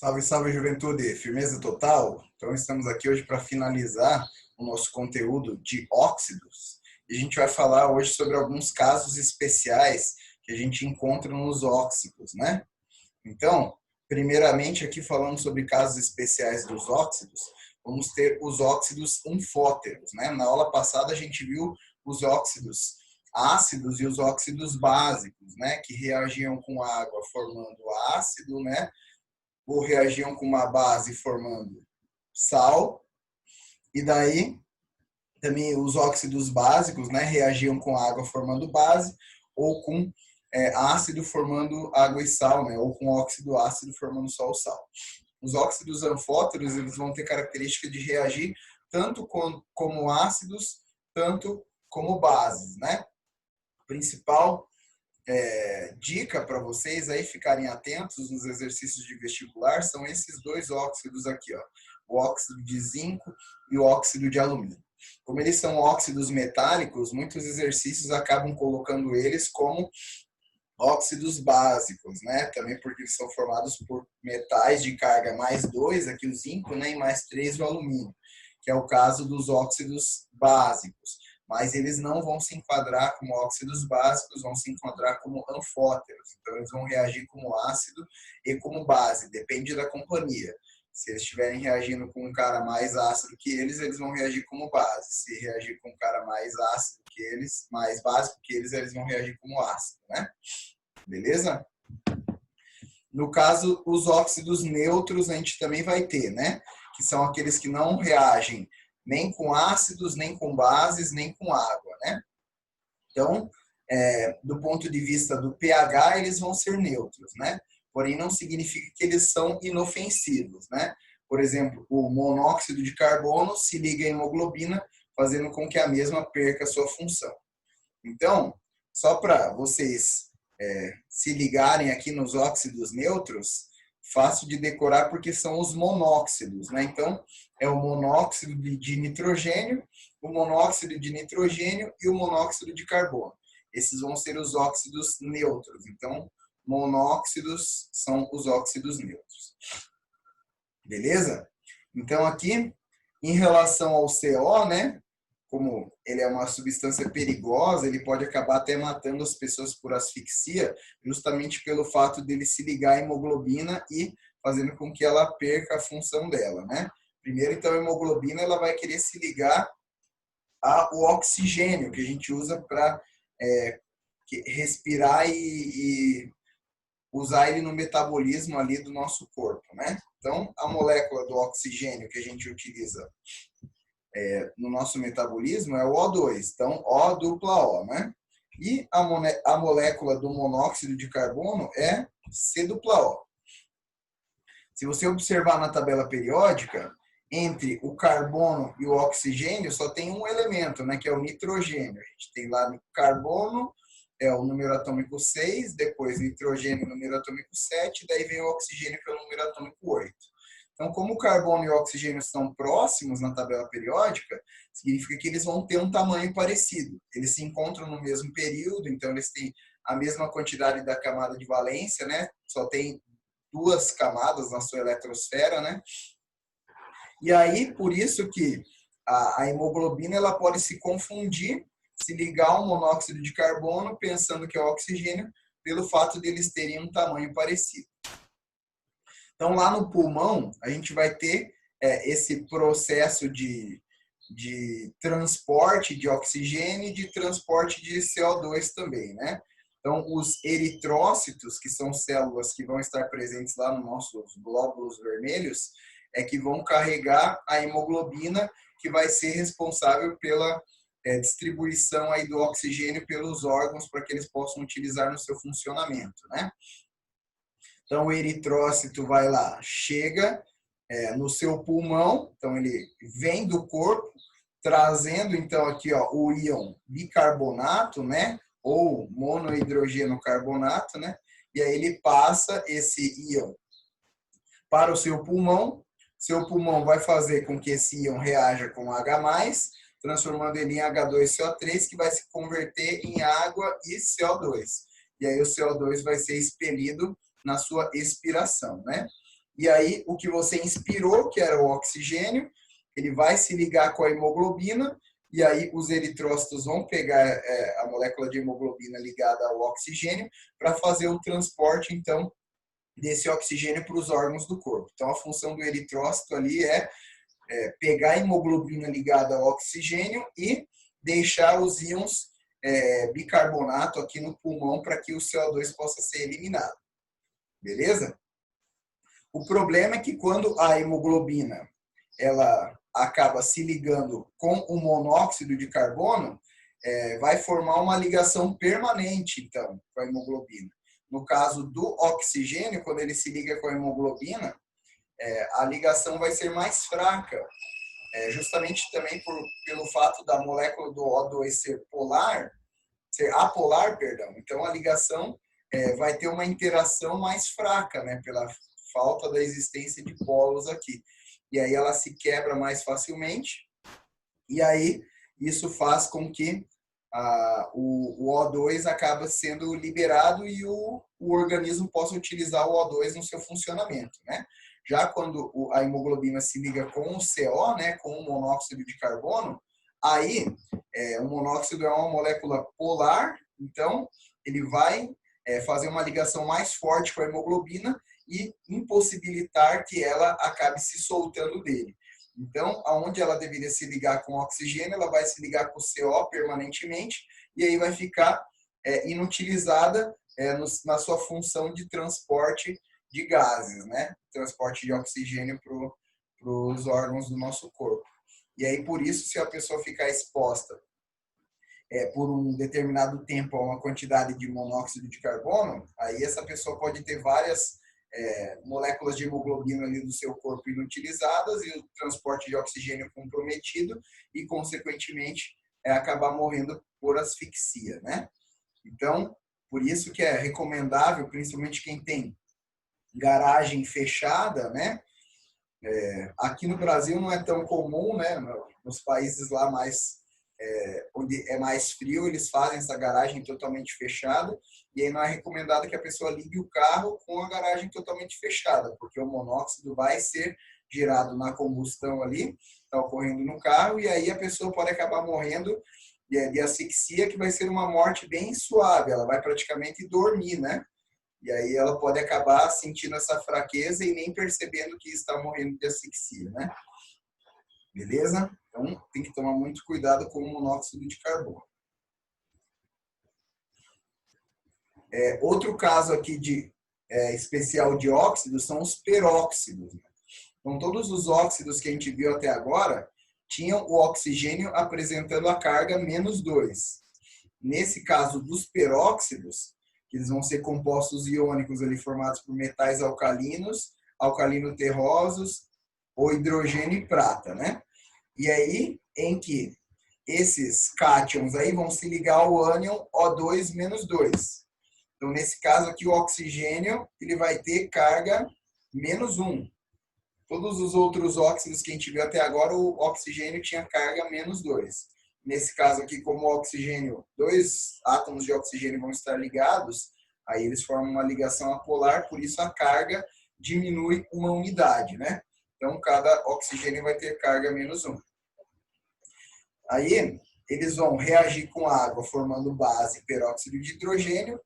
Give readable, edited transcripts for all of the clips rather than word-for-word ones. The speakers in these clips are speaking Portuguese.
Salve, salve, juventude! Firmeza total? Então, estamos aqui hoje para finalizar o nosso conteúdo de óxidos. E a gente vai falar hoje sobre alguns casos especiais que a gente encontra nos óxidos, né? Então, primeiramente, aqui falando sobre casos especiais dos óxidos, vamos ter os óxidos anfóteros, né? Na aula passada, a gente viu os óxidos ácidos e os óxidos básicos, né? Que reagiam com água formando ácido, né? Ou reagiam com uma base formando sal, e daí também os óxidos básicos, né, reagiam com água formando base, ou com ácido formando água e sal, né, ou com óxido ácido formando só o sal. Os óxidos anfóteros, eles vão ter característica de reagir tanto como ácidos, tanto como bases, né? O principal dica para vocês aí ficarem atentos nos exercícios de vestibular são esses dois óxidos aqui, ó, o óxido de zinco e o óxido de alumínio. Como eles são óxidos metálicos, muitos exercícios acabam colocando eles como óxidos básicos, né? Também porque eles são formados por metais de carga mais 2, aqui o zinco, né? E mais 3 o alumínio, que é o caso dos óxidos básicos. Mas eles não vão se enquadrar como óxidos básicos, vão se enquadrar como anfóteros. Então, eles vão reagir como ácido e como base, depende da companhia. Se eles estiverem reagindo com um cara mais ácido que eles vão reagir como base. Se reagir com um cara mais ácido que eles, mais básico que eles vão reagir como ácido, né? Beleza? No caso, os óxidos neutros a gente também vai ter, né? Que são aqueles que não reagem nem com ácidos, nem com bases, nem com água, né? Então, do ponto de vista do pH, eles vão ser neutros, né? Porém, não significa que eles são inofensivos, né? Por exemplo, o monóxido de carbono se liga à hemoglobina, fazendo com que a mesma perca sua função. Então, só para vocês se ligarem aqui nos óxidos neutros, fácil de decorar porque são os monóxidos, né? Então, é o monóxido de nitrogênio, o monóxido de nitrogênio e o monóxido de carbono. Esses vão ser os óxidos neutros. Então, monóxidos são os óxidos neutros. Beleza? Então, aqui, em relação ao CO, né? Como ele é uma substância perigosa, ele pode acabar até matando as pessoas por asfixia, justamente pelo fato dele se ligar à hemoglobina e fazendo com que ela perca a função dela, né? Primeiro, então, a hemoglobina ela vai querer se ligar ao oxigênio, que a gente usa para respirar e usar ele no metabolismo ali do nosso corpo, né? Então, a molécula do oxigênio que a gente utiliza no nosso metabolismo é o O2, então O dupla O, né? E a molécula do monóxido de carbono é C dupla O. Se você observar na tabela periódica, entre o carbono e o oxigênio só tem um elemento, né, que é o nitrogênio. A gente tem lá no carbono, é o número atômico 6, depois nitrogênio, número atômico 7, daí vem o oxigênio, que é o número atômico 8. Então, como o carbono e o oxigênio são próximos na tabela periódica, significa que eles vão ter um tamanho parecido. Eles se encontram no mesmo período, então eles têm a mesma quantidade da camada de valência, né? Só tem 2 camadas na sua eletrosfera, né? E aí, por isso que a hemoglobina ela pode se confundir, se ligar ao monóxido de carbono, pensando que é o oxigênio, pelo fato de eles terem um tamanho parecido. Então, lá no pulmão, a gente vai ter esse processo de transporte de oxigênio e de transporte de CO2 também, né? Então, os eritrócitos, que são células que vão estar presentes lá nos nossos glóbulos vermelhos, é que vão carregar a hemoglobina, que vai ser responsável pela distribuição aí do oxigênio pelos órgãos para que eles possam utilizar no seu funcionamento, né? Então, o eritrócito vai lá, chega no seu pulmão, então ele vem do corpo, trazendo então aqui ó, o íon bicarbonato, né? Ou monohidrogênio carbonato, né? E aí ele passa esse íon para o seu pulmão vai fazer com que esse íon reaja com H+, transformando ele em H2CO3, que vai se converter em água e CO2. E aí o CO2 vai ser expelido na sua expiração, né? E aí, o que você inspirou, que era o oxigênio, ele vai se ligar com a hemoglobina, e aí os eritrócitos vão pegar a molécula de hemoglobina ligada ao oxigênio para fazer o transporte, então, desse oxigênio para os órgãos do corpo. Então, a função do eritrócito ali é pegar a hemoglobina ligada ao oxigênio e deixar os íons bicarbonato aqui no pulmão para que o CO2 possa ser eliminado. Beleza? O problema é que quando a hemoglobina ela acaba se ligando com o monóxido de carbono, vai formar uma ligação permanente, então, com a hemoglobina. No caso do oxigênio, quando ele se liga com a hemoglobina, a ligação vai ser mais fraca, justamente também pelo fato da molécula do O2 ser apolar, perdão. Então, a ligação vai ter uma interação mais fraca, né, pela falta da existência de polos aqui. E aí ela se quebra mais facilmente, e aí isso faz com que o O2 acaba sendo liberado e o organismo possa utilizar o O2 no seu funcionamento, né? Já quando a hemoglobina se liga com o CO, né, com o monóxido de carbono, aí o monóxido é uma molécula polar, então ele vai fazer uma ligação mais forte com a hemoglobina e impossibilitar que ela acabe se soltando dele. Então, aonde ela deveria se ligar com o oxigênio, ela vai se ligar com o CO permanentemente e aí vai ficar inutilizada na sua função de transporte de gases, né? Transporte de oxigênio para os órgãos do nosso corpo. E aí, por isso, se a pessoa ficar exposta por um determinado tempo a uma quantidade de monóxido de carbono, aí essa pessoa pode ter várias moléculas de hemoglobina ali do seu corpo inutilizadas e o transporte de oxigênio comprometido e, consequentemente, acabar morrendo por asfixia, né? Então, por isso que é recomendável, principalmente quem tem garagem fechada, né? Aqui no Brasil não é tão comum, né? Nos países lá onde é mais frio, eles fazem essa garagem totalmente fechada e aí não é recomendado que a pessoa ligue o carro com a garagem totalmente fechada, porque o monóxido vai ser gerado na combustão ali, está ocorrendo no carro, e aí a pessoa pode acabar morrendo de asfixia, que vai ser uma morte bem suave, ela vai praticamente dormir, né? E aí ela pode acabar sentindo essa fraqueza e nem percebendo que está morrendo de asfixia, né? Beleza? Então, tem que tomar muito cuidado com o monóxido de carbono. Outro caso aqui especial de óxidos são os peróxidos. Então, todos os óxidos que a gente viu até agora tinham o oxigênio apresentando a carga -2. Nesse caso dos peróxidos, que eles vão ser compostos iônicos ali formados por metais alcalinos, alcalino-terrosos, ou hidrogênio e prata, né? E aí, em que esses cátions aí vão se ligar ao ânion O2-2. Então, nesse caso aqui, o oxigênio ele vai ter carga -1. Todos os outros óxidos que a gente viu até agora, o oxigênio tinha carga -2. Nesse caso aqui, como o oxigênio, 2 átomos de oxigênio vão estar ligados, aí eles formam uma ligação apolar, por isso a carga diminui uma unidade, né? Então, cada oxigênio vai ter carga -1. Aí, eles vão reagir com água, formando base, peróxido de hidrogênio,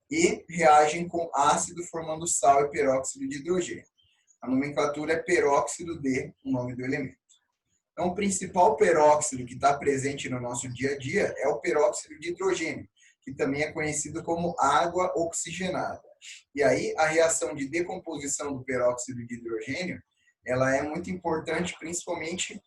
e reagem com ácido, formando sal e peróxido de hidrogênio. A nomenclatura é peróxido de, o nome do elemento. Então, o principal peróxido que está presente no nosso dia a dia é o peróxido de hidrogênio, que também é conhecido como água oxigenada. E aí, a reação de decomposição do peróxido de hidrogênio, ela é muito importante, principalmente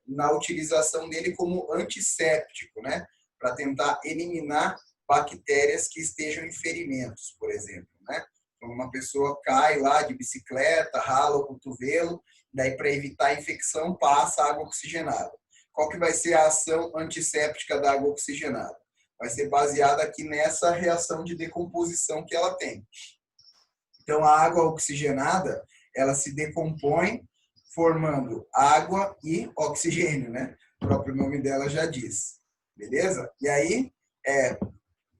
na utilização dele como antisséptico, né? Para tentar eliminar bactérias que estejam em ferimentos, por exemplo, né? Então, uma pessoa cai lá de bicicleta, rala o cotovelo, daí para evitar a infecção passa água oxigenada. Qual que vai ser a ação antisséptica da água oxigenada? Vai ser baseada aqui nessa reação de decomposição que ela tem. Então, a água oxigenada, ela se decompõe formando água e oxigênio, né? O próprio nome dela já diz. Beleza? E aí,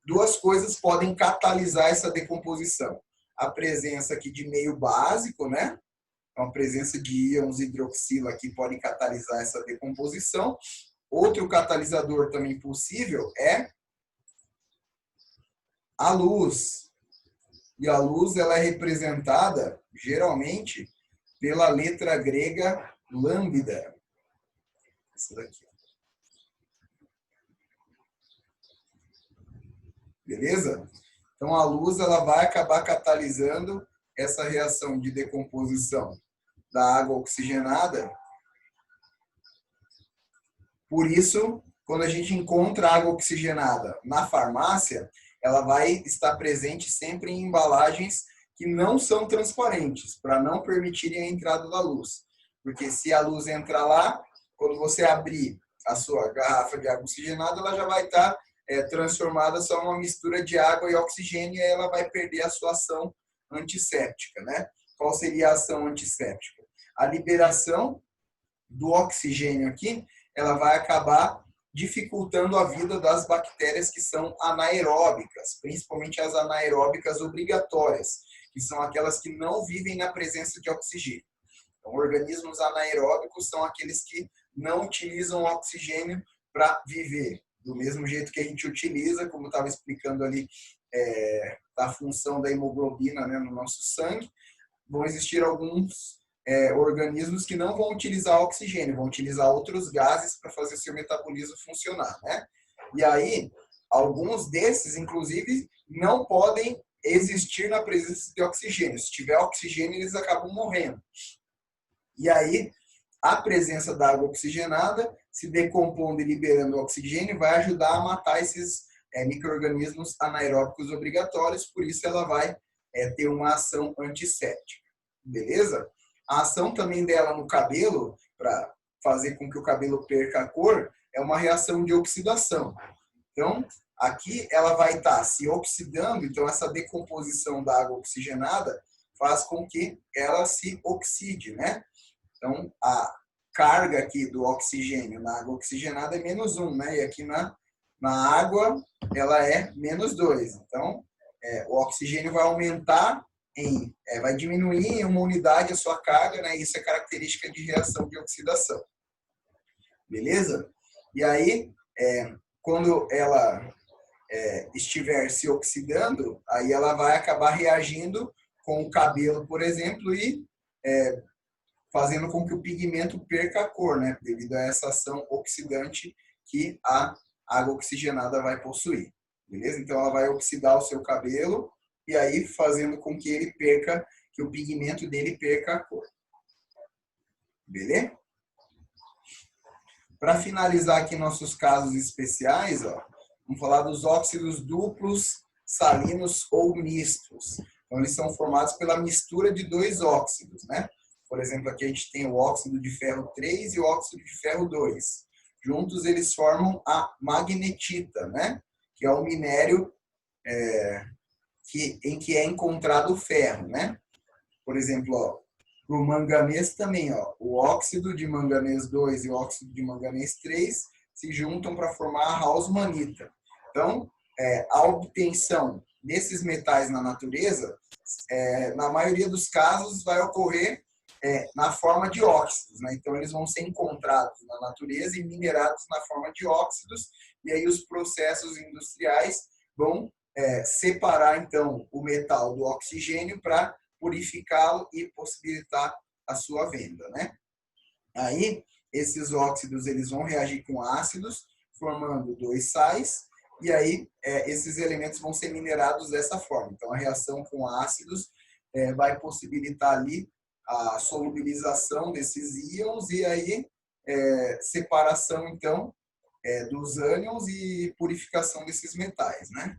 duas coisas podem catalisar essa decomposição. a presença aqui de meio básico, né? Então, a presença de íons hidroxila aqui pode catalisar essa decomposição. Outro catalisador também possível é a luz. E a luz ela é representada, geralmente, pela letra grega lambda. Essa daqui. Beleza? Então, a luz ela vai acabar catalisando essa reação de decomposição da água oxigenada. Por isso, quando a gente encontra água oxigenada na farmácia, ela vai estar presente sempre em embalagens que não são transparentes, para não permitirem a entrada da luz. Porque se a luz entrar lá, quando você abrir a sua garrafa de água oxigenada, ela já vai estar transformada só uma mistura de água e oxigênio, e aí ela vai perder a sua ação antisséptica, né? Qual seria a ação antisséptica? A liberação do oxigênio aqui, ela vai acabar dificultando a vida das bactérias que são anaeróbicas, principalmente as anaeróbicas obrigatórias, que são aquelas que não vivem na presença de oxigênio. Então, organismos anaeróbicos são aqueles que não utilizam oxigênio para viver. Do mesmo jeito que a gente utiliza, como eu estava explicando ali, a função da hemoglobina, né, no nosso sangue, vão existir alguns organismos que não vão utilizar oxigênio, vão utilizar outros gases para fazer seu metabolismo funcionar, né? E aí, alguns desses, inclusive, não podem existir na presença de oxigênio. Se tiver oxigênio, eles acabam morrendo. E aí, a presença da água oxigenada, se decompondo e liberando oxigênio, vai ajudar a matar esses micro-organismos anaeróbicos obrigatórios, por isso ela vai ter uma ação antisséptica. Beleza? A ação também dela no cabelo, para fazer com que o cabelo perca a cor, é uma reação de oxidação. Então, aqui ela vai estar se oxidando, então essa decomposição da água oxigenada faz com que ela se oxide, né? Então, a carga aqui do oxigênio na água oxigenada é -1, né? E aqui na água ela é -2. Então, o oxigênio vai aumentar vai diminuir em uma unidade a sua carga, né? Isso é característica de reação de oxidação. Beleza? E aí, quando ela estiver se oxidando, aí ela vai acabar reagindo com o cabelo, por exemplo, e fazendo com que o pigmento perca a cor, né? Devido a essa ação oxidante que a água oxigenada vai possuir. Beleza? Então, ela vai oxidar o seu cabelo e aí fazendo com que ele perca, que o pigmento dele perca a cor. Beleza? Para finalizar aqui nossos casos especiais, ó, vamos falar dos óxidos duplos, salinos ou mistos. Então, eles são formados pela mistura de dois óxidos, né? Por exemplo, aqui a gente tem o óxido de ferro 3 e o óxido de ferro 2. Juntos eles formam a magnetita, né? Que é o minério em que é encontrado o ferro, né? Por exemplo, para o manganês também, ó, o óxido de manganês 2 e o óxido de manganês 3 se juntam para formar a hausmanita. Então, a obtenção desses metais na natureza, na maioria dos casos, vai ocorrer na forma de óxidos, né? Então, eles vão ser encontrados na natureza e minerados na forma de óxidos, e aí os processos industriais vão separar, então, o metal do oxigênio para purificá-lo e possibilitar a sua venda, né? Aí, esses óxidos eles vão reagir com ácidos, formando dois sais, e aí esses elementos vão ser minerados dessa forma. Então, a reação com ácidos vai possibilitar ali a solubilização desses íons e aí separação, então, dos ânions e purificação desses metais, né?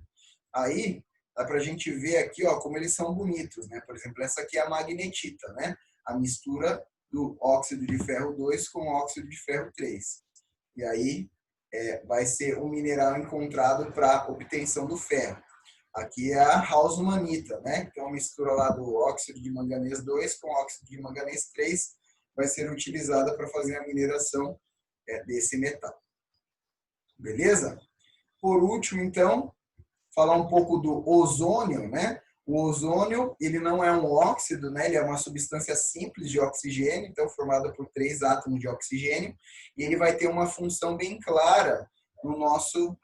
Aí, dá para a gente ver aqui, ó, como eles são bonitos, né? Por exemplo, essa aqui é a magnetita, né? A mistura do óxido de ferro 2 com o óxido de ferro 3. E aí vai ser um mineral encontrado para obtenção do ferro. Aqui é a hausmanita, né? Que é uma mistura lá do óxido de manganês 2 com óxido de manganês 3, vai ser utilizada para fazer a mineração desse metal. Beleza? Por último, então, falar um pouco do ozônio, né? O ozônio, ele não é um óxido, né? Ele é uma substância simples de oxigênio, então formada por 3 átomos de oxigênio, e ele vai ter uma função bem clara no nosso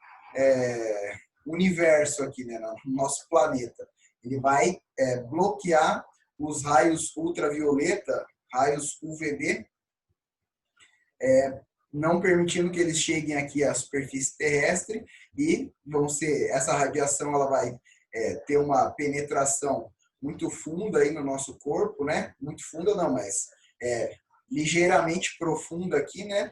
universo aqui, né? No nosso planeta. Ele vai bloquear os raios ultravioleta, raios UVB, não permitindo que eles cheguem aqui à superfície terrestre e essa radiação ela vai ter uma penetração muito funda aí no nosso corpo, né? Muito funda não, mas ligeiramente profunda aqui, né?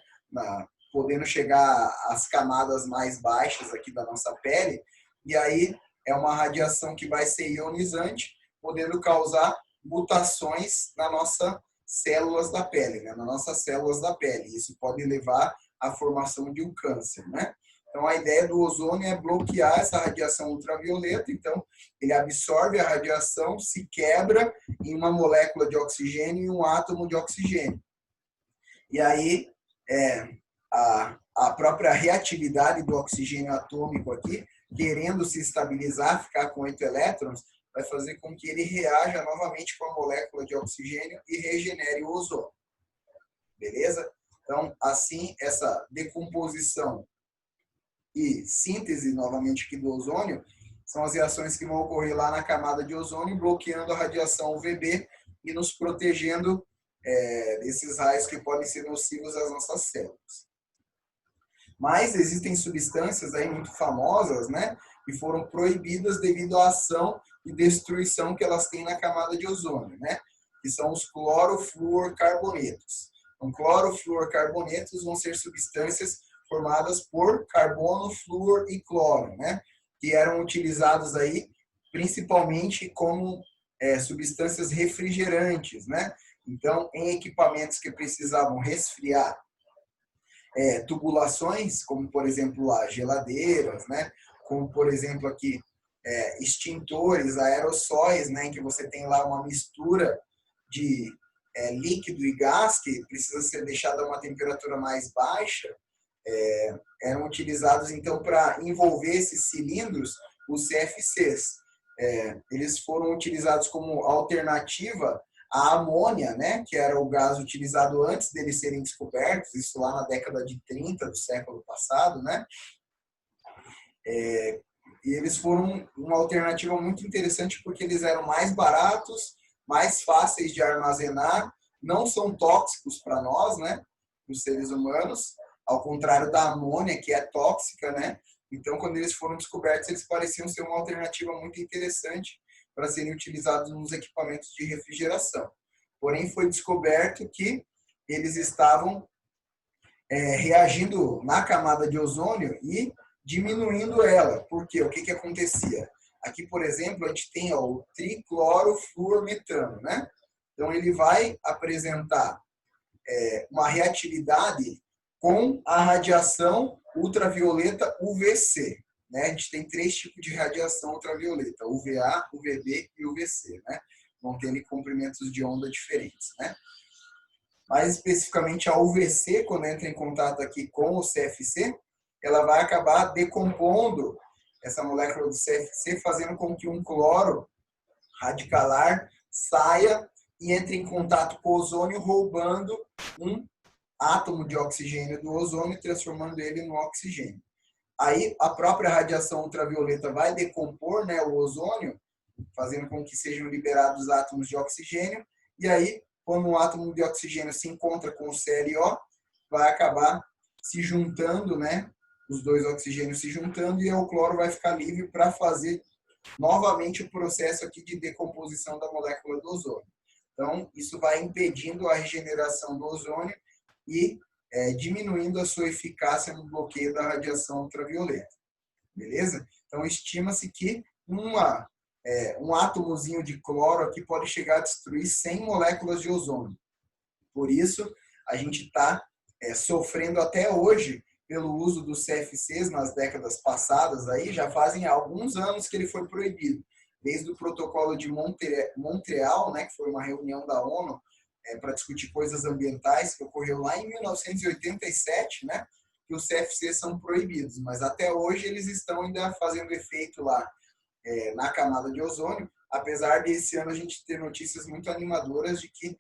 Podendo chegar às camadas mais baixas aqui da nossa pele. E aí é uma radiação que vai ser ionizante, podendo causar mutações na nossa células da pele, né? Nas nossas células da pele. Isso pode levar à formação de um câncer, né? Então, a ideia do ozônio é bloquear essa radiação ultravioleta. Então, ele absorve a radiação, se quebra em uma molécula de oxigênio e um átomo de oxigênio. E aí, a própria reatividade do oxigênio atômico aqui, querendo se estabilizar, ficar com 8 elétrons, vai fazer com que ele reaja novamente com a molécula de oxigênio e regenere o ozônio. Beleza? Então, assim, essa decomposição e síntese, novamente, aqui do ozônio, são as reações que vão ocorrer lá na camada de ozônio, bloqueando a radiação UVB e nos protegendo desses raios que podem ser nocivos às nossas células. Mas existem substâncias aí muito famosas, né, que foram proibidas devido à ação e destruição que elas têm na camada de ozônio, né, que são os clorofluorcarbonetos. Então, clorofluorcarbonetos vão ser substâncias formadas por carbono, flúor e cloro, né, que eram utilizados aí principalmente como substâncias refrigerantes, né. Então, em equipamentos que precisavam resfriar tubulações, como por exemplo lá geladeiras, né? Como por exemplo aqui extintores, aerossóis, né? Em que você tem lá uma mistura de líquido e gás que precisa ser deixada a uma temperatura mais baixa, eram utilizados então para envolver esses cilindros os CFCs. Eles foram utilizados como alternativa a amônia, né, que era o gás utilizado antes deles serem descobertos, isso lá na década de 30 do século passado, né? E eles foram uma alternativa muito interessante porque eles eram mais baratos, mais fáceis de armazenar, não são tóxicos para nós, né, os seres humanos, ao contrário da amônia, que é tóxica, né? Então, quando eles foram descobertos, eles pareciam ser uma alternativa muito interessante para serem utilizados nos equipamentos de refrigeração. Porém, foi descoberto que eles estavam reagindo na camada de ozônio e diminuindo ela. Por quê? O que acontecia? Aqui, por exemplo, a gente tem o triclorofluormetano, né? Então, ele vai apresentar uma reatividade com a radiação ultravioleta UVC. Né? A gente tem 3 tipos de radiação ultravioleta, UVA, UVB e UVC, né? Vão ter comprimentos de onda diferentes, né? Mais especificamente a UVC, quando entra em contato aqui com o CFC, ela vai acabar decompondo essa molécula do CFC, fazendo com que um cloro radicalar saia e entre em contato com o ozônio, roubando um átomo de oxigênio do ozônio, transformando ele no oxigênio. Aí a própria radiação ultravioleta vai decompor, né, o ozônio, fazendo com que sejam liberados átomos de oxigênio, e aí, quando um átomo de oxigênio se encontra com o ClO, vai acabar se juntando, né, os 2 oxigênios se juntando, e o cloro vai ficar livre para fazer novamente o processo aqui de decomposição da molécula do ozônio. Então, isso vai impedindo a regeneração do ozônio e diminuindo a sua eficácia no bloqueio da radiação ultravioleta. Beleza? Então, estima-se que um átomozinho de cloro aqui pode chegar a destruir 100 moléculas de ozônio. Por isso, a gente está sofrendo até hoje pelo uso dos CFCs nas décadas passadas. Aí já fazem alguns anos que ele foi proibido. Desde o protocolo de Montreal, né, que foi uma reunião da ONU, para discutir coisas ambientais, que ocorreu lá em 1987, né, que os CFCs são proibidos, mas até hoje eles estão ainda fazendo efeito lá na camada de ozônio, apesar desse ano a gente ter notícias muito animadoras de que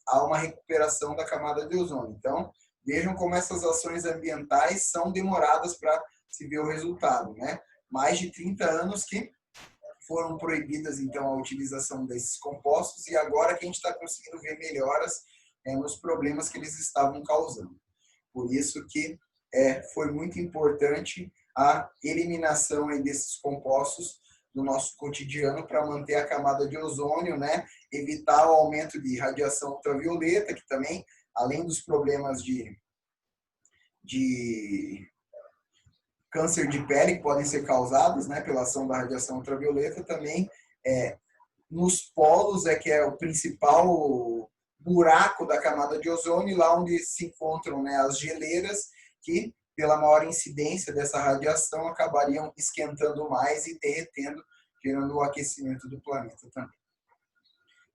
há uma recuperação da camada de ozônio. Então, vejam como essas ações ambientais são demoradas para se ver o resultado, né? Mais de 30 anos que foram proibidas, então, a utilização desses compostos e agora que a gente está conseguindo ver melhoras nos problemas que eles estavam causando. Por isso que foi muito importante a eliminação desses compostos do nosso cotidiano para manter a camada de ozônio, né? Evitar o aumento de radiação ultravioleta, que também, além dos problemas de câncer de pele que podem ser causados, né, pela ação da radiação ultravioleta, também nos polos que é o principal buraco da camada de ozônio, lá onde se encontram, né, as geleiras, que pela maior incidência dessa radiação acabariam esquentando mais e derretendo, gerando o aquecimento do planeta também.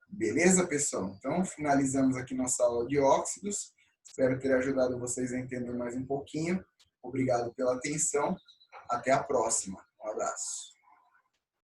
Beleza, pessoal? Então, finalizamos aqui nossa aula de óxidos. Espero ter ajudado vocês a entender mais um pouquinho. Obrigado pela atenção. Até a próxima. Um abraço.